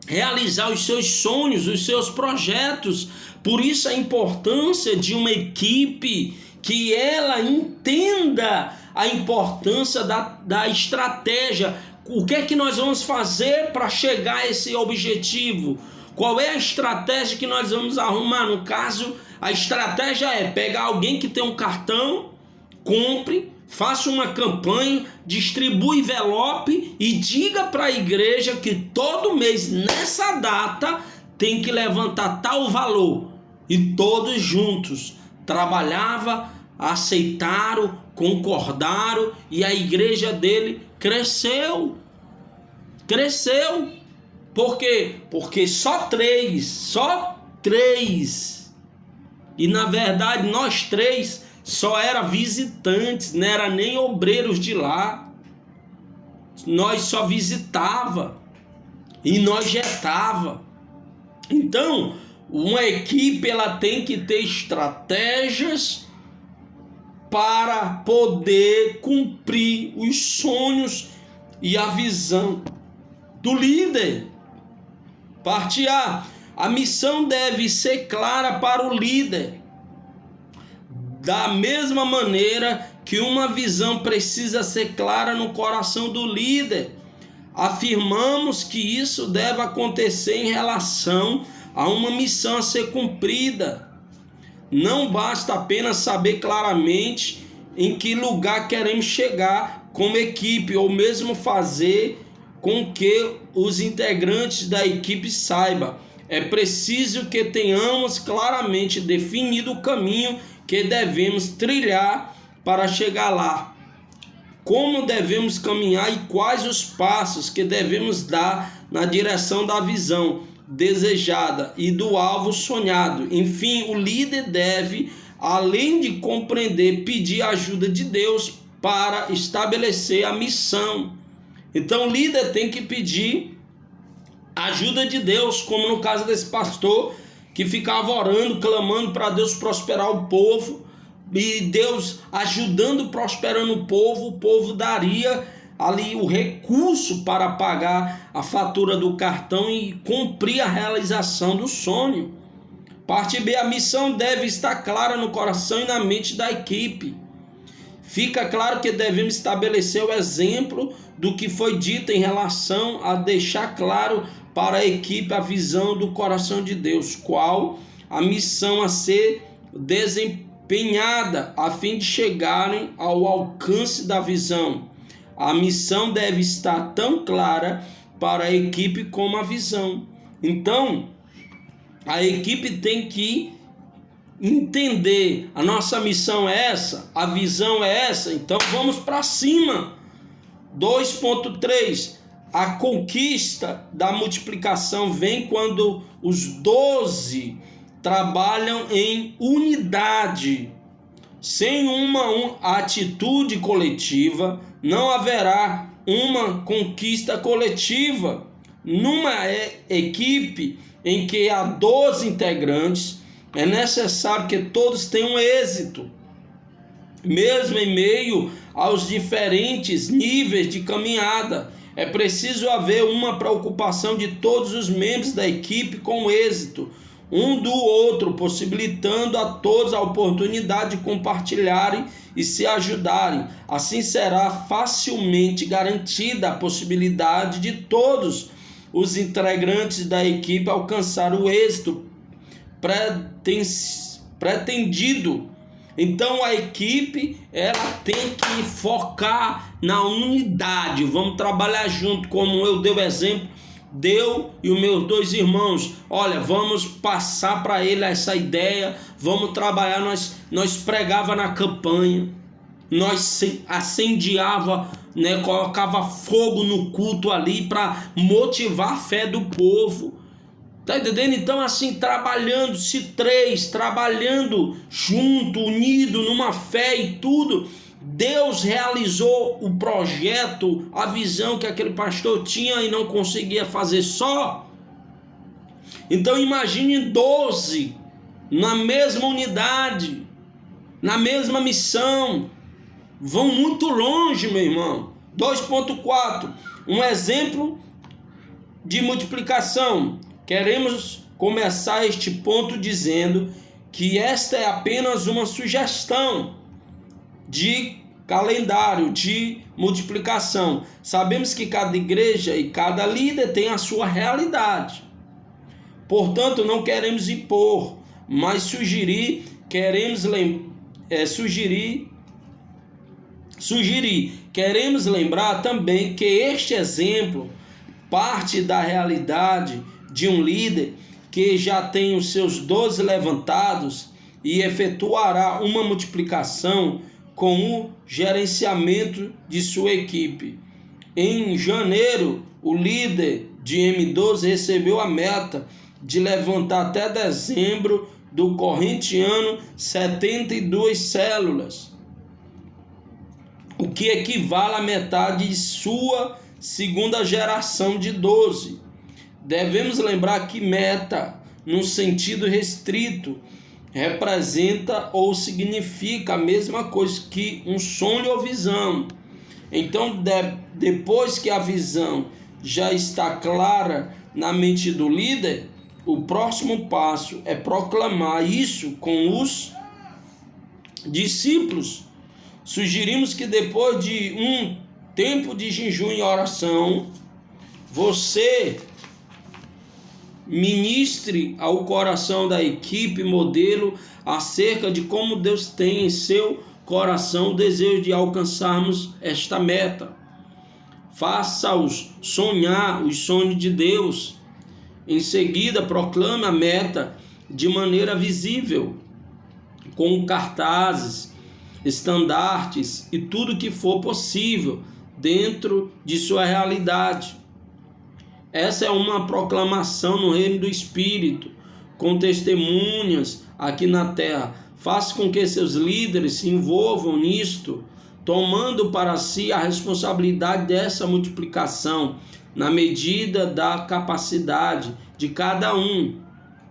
Speaker 1: realizar os seus sonhos, os seus projetos. Por isso a importância de uma equipe que ela entenda a importância da estratégia. O que é que nós vamos fazer para chegar a esse objetivo? Qual é a estratégia que nós vamos arrumar? No caso, a estratégia é pegar alguém que tem um cartão, compre, faça uma campanha, distribui envelope e diga para a igreja que todo mês, nessa data, tem que levantar tal valor. E todos juntos trabalhavam, aceitaram, concordaram, e a igreja dele cresceu. Por quê? Porque só três. E na verdade nós três só era visitantes, não era nem obreiros de lá. Nós só visitava e nós jetava. Então, uma equipe ela tem que ter estratégias para poder cumprir os sonhos e a visão do líder. Parte A. A missão deve ser clara para o líder. Da mesma maneira que uma visão precisa ser clara no coração do líder, afirmamos que isso deve acontecer em relação a uma missão a ser cumprida. Não basta apenas saber claramente em que lugar queremos chegar como equipe, ou mesmo fazer com que os integrantes da equipe saibam. É preciso que tenhamos claramente definido o caminho que devemos trilhar para chegar lá. Como devemos caminhar e quais os passos que devemos dar na direção da visão desejada e do alvo sonhado. Enfim, o líder deve, além de compreender, pedir a ajuda de Deus para estabelecer a missão. Então o líder tem que pedir ajuda de Deus, como no caso desse pastor que ficava orando, clamando para Deus prosperar o povo, e Deus ajudando, prosperando o povo daria ali o recurso para pagar a fatura do cartão e cumprir a realização do sonho. Parte B, a missão deve estar clara no coração e na mente da equipe. Fica claro que devemos estabelecer o exemplo do que foi dito em relação a deixar claro para a equipe a visão do coração de Deus, qual a missão a ser desempenhada a fim de chegarem ao alcance da visão. A missão deve estar tão clara para a equipe como a visão. Então, a equipe tem que entender, a nossa missão é essa, a visão é essa, então vamos para cima. 2.3, a conquista da multiplicação vem quando os 12 trabalham em unidade. Sem uma atitude coletiva, não haverá uma conquista coletiva. Numa equipe em que há 12 integrantes, é necessário que todos tenham êxito, mesmo em meio aos diferentes níveis de caminhada. É preciso haver uma preocupação de todos os membros da equipe com êxito, um do outro, possibilitando a todos a oportunidade de compartilharem e se ajudarem. Assim será facilmente garantida a possibilidade de todos os integrantes da equipe alcançar o êxito pretendido. Então a equipe, ela tem que focar na unidade. Vamos trabalhar junto, como eu dei o exemplo, Deu e os meus 2 irmãos. Olha, vamos passar para ele essa ideia, vamos trabalhar. Nós pregava na campanha, nós acendiava, né, colocava fogo no culto ali para motivar a fé do povo. Tá entendendo? Então, assim, trabalhando junto, unido numa fé e tudo, Deus realizou o projeto, a visão que aquele pastor tinha e não conseguia fazer só. Então, imagine 12 na mesma unidade, na mesma missão. Vão muito longe, meu irmão. 2.4, um exemplo de multiplicação. Queremos começar este ponto dizendo que esta é apenas uma sugestão de calendário de multiplicação. Sabemos que cada igreja e cada líder tem a sua realidade. Portanto, não queremos impor, mas sugerir. Queremos lembrar também que este exemplo parte da realidade de um líder que já tem os seus 12 levantados e efetuará uma multiplicação com o gerenciamento de sua equipe. Em janeiro, o líder de M12 recebeu a meta de levantar até dezembro do corrente ano 72 células, o que equivale à metade de sua segunda geração de 12. Devemos lembrar que meta, no sentido restrito, representa ou significa a mesma coisa que um sonho ou visão. Então, depois que a visão já está clara na mente do líder, o próximo passo é proclamar isso com os discípulos. Sugerimos que depois de um tempo de jejum e oração, você ministre ao coração da equipe modelo acerca de como Deus tem em seu coração o desejo de alcançarmos esta meta. Faça-os sonhar os sonhos de Deus. Em seguida, proclame a meta de maneira visível, com cartazes, estandartes e tudo que for possível dentro de sua realidade. Essa é uma proclamação no reino do Espírito, com testemunhas aqui na terra. Faça com que seus líderes se envolvam nisto, tomando para si a responsabilidade dessa multiplicação, na medida da capacidade de cada um.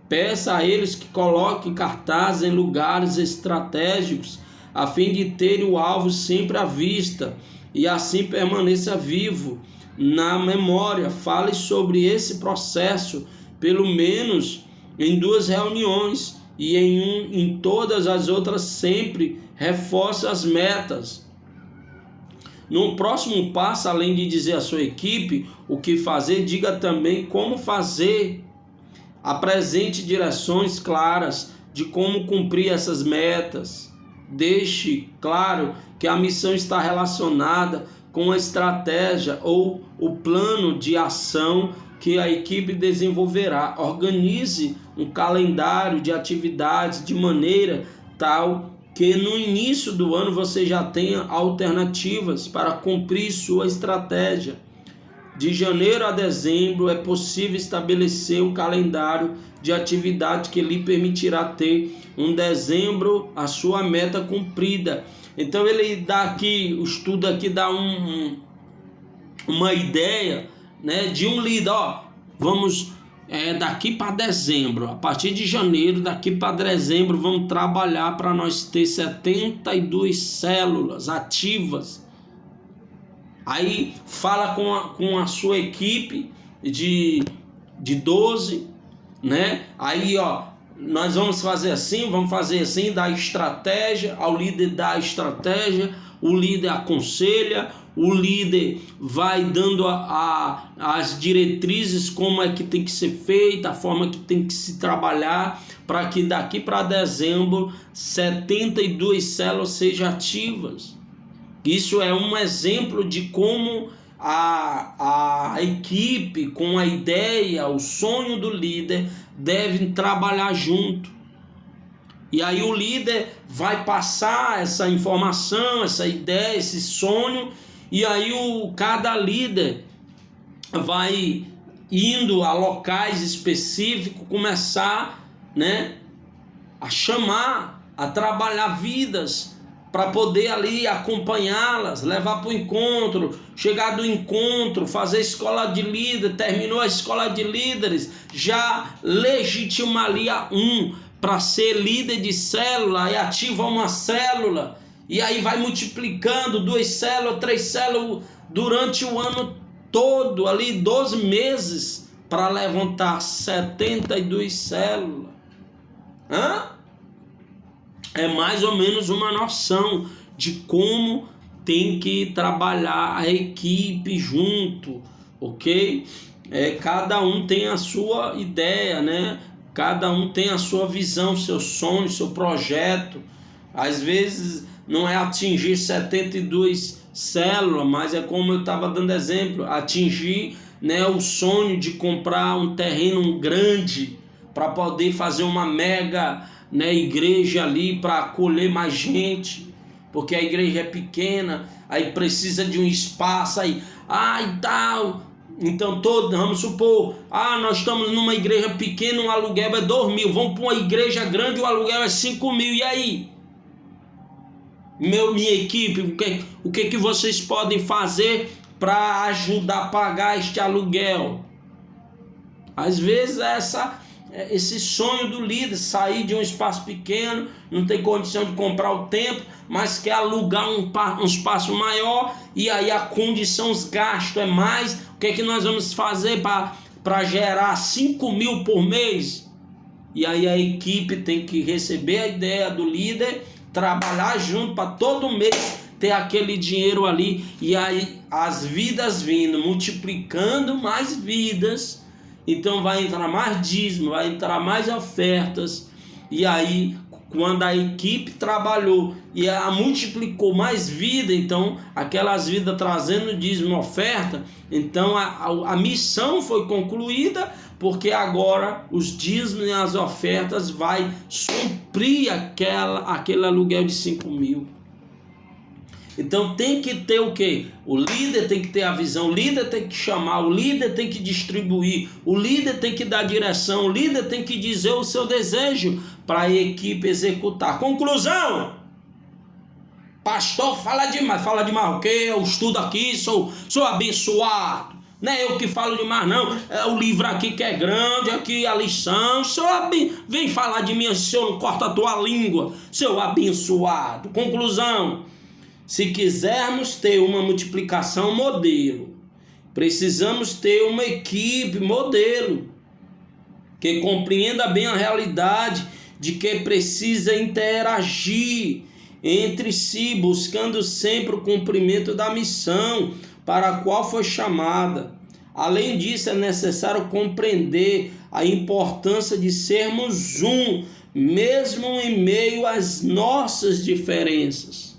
Speaker 1: Peça a eles que coloquem cartazes em lugares estratégicos, a fim de ter o alvo sempre à vista, e assim permaneça vivo na memória. Fale sobre esse processo pelo menos em 2 reuniões e em todas as outras sempre reforce as metas. No próximo passo, além de dizer à sua equipe o que fazer, diga também como fazer. Apresente direções claras de como cumprir essas metas. Deixe claro que a missão está relacionada com a estratégia ou o plano de ação que a equipe desenvolverá. Organize um calendário de atividades de maneira tal que no início do ano você já tenha alternativas para cumprir sua estratégia. De janeiro a dezembro é possível estabelecer um calendário de atividade que lhe permitirá ter em dezembro a sua meta cumprida. Então ele dá aqui, o estudo aqui dá uma ideia, né, de um líder. Vamos daqui para dezembro, a partir de janeiro, daqui para dezembro, vamos trabalhar para nós ter 72 células ativas. Aí fala com a sua equipe de 12, né? Aí nós vamos fazer assim, dá estratégia, ao líder dá estratégia, o líder aconselha, o líder vai dando as diretrizes, como é que tem que ser feita, a forma que tem que se trabalhar, para que daqui para dezembro 72 células sejam ativas. Isso é um exemplo de como a equipe, com a ideia, o sonho do líder, devem trabalhar junto. E aí o líder vai passar essa informação, essa ideia, esse sonho, e aí cada líder vai indo a locais específicos, começar, né, a chamar, a trabalhar vidas, para poder ali acompanhá-las, levar para o encontro, chegar do encontro, fazer escola de líder, terminou a escola de líderes, já legitima ali para ser líder de célula, e ativa uma célula, e aí vai multiplicando 2 células, 3 células, durante o ano todo, ali 12 meses, para levantar 72 células. É mais ou menos uma noção de como tem que trabalhar a equipe junto, ok? Cada um tem a sua ideia, né? Cada um tem a sua visão, seu sonho, seu projeto. Às vezes não é atingir 72 células, mas é como eu estava dando exemplo, atingir, né, o sonho de comprar um terreno grande para poder fazer uma mega, né, igreja ali para acolher mais gente, porque a igreja é pequena, aí precisa de um espaço aí, e tal. Então vamos supor, nós estamos numa igreja pequena, o aluguel é 2.000, vamos para uma igreja grande, o aluguel é 5.000, e aí? Minha equipe, o que vocês podem fazer para ajudar a pagar este aluguel? Às vezes esse sonho do líder, sair de um espaço pequeno, não tem condição de comprar o tempo, mas quer alugar um espaço maior, e aí a condição, os gastos é mais. O que nós vamos fazer para gerar 5.000 por mês? E aí a equipe tem que receber a ideia do líder, trabalhar junto para todo mês ter aquele dinheiro ali, e aí as vidas vindo, multiplicando mais vidas. Então vai entrar mais dízimo, vai entrar mais ofertas, e aí quando a equipe trabalhou e multiplicou mais vida, então aquelas vidas trazendo dízimo e oferta, então a missão foi concluída, porque agora os dízimos e as ofertas vai suprir aquele aluguel de 5.000. Então tem que ter o quê? O líder tem que ter a visão, o líder tem que chamar, o líder tem que distribuir, o líder tem que dar direção, o líder tem que dizer o seu desejo para a equipe executar. Conclusão: pastor fala demais o quê? Eu estudo aqui, sou abençoado. Não é eu que falo demais, não. É o livro aqui que é grande, aqui a lição. Vem falar de mim, se eu não corto a tua língua, seu abençoado. Conclusão: se quisermos ter uma multiplicação modelo, precisamos ter uma equipe modelo que compreenda bem a realidade de que precisa interagir entre si, buscando sempre o cumprimento da missão para a qual foi chamada. Além disso, é necessário compreender a importância de sermos um, mesmo em meio às nossas diferenças.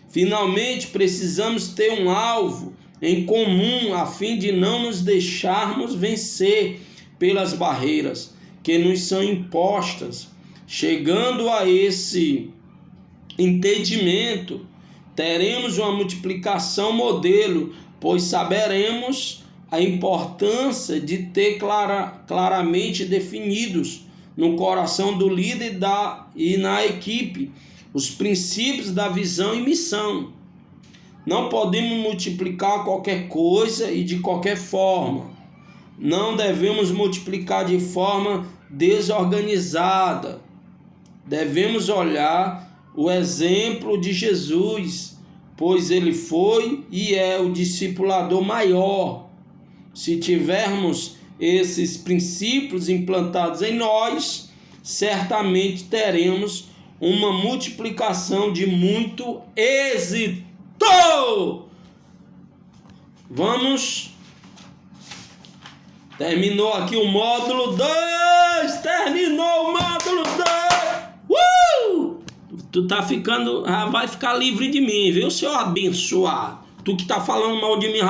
Speaker 1: Finalmente, precisamos ter um alvo em comum a fim de não nos deixarmos vencer pelas barreiras que nos são impostas. Chegando a esse entendimento, teremos uma multiplicação modelo, pois saberemos a importância de ter claramente definidos no coração do líder e na equipe os princípios da visão e missão. Não podemos multiplicar qualquer coisa e de qualquer forma. Não devemos multiplicar de forma desorganizada. Devemos olhar o exemplo de Jesus, pois ele foi e é o discipulador maior. Se tivermos esses princípios implantados em nós, certamente teremos uma multiplicação de muito êxito. Vamos. Terminou aqui o módulo 2. Terminou o módulo 2. Tu tá ficando, vai ficar livre de mim, viu, seu abençoado? Tu que tá falando mal de mim,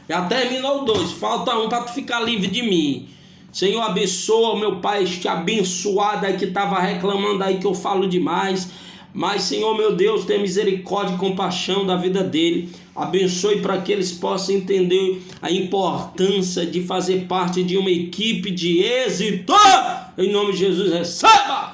Speaker 1: já terminou o 2. Falta um para tu ficar livre de mim. Senhor, abençoa, meu Pai, este abençoado aí que estava reclamando aí que eu falo demais. Mas, Senhor, meu Deus, tenha misericórdia e compaixão da vida dele. Abençoe para que eles possam entender a importância de fazer parte de uma equipe de êxito. Em nome de Jesus, receba!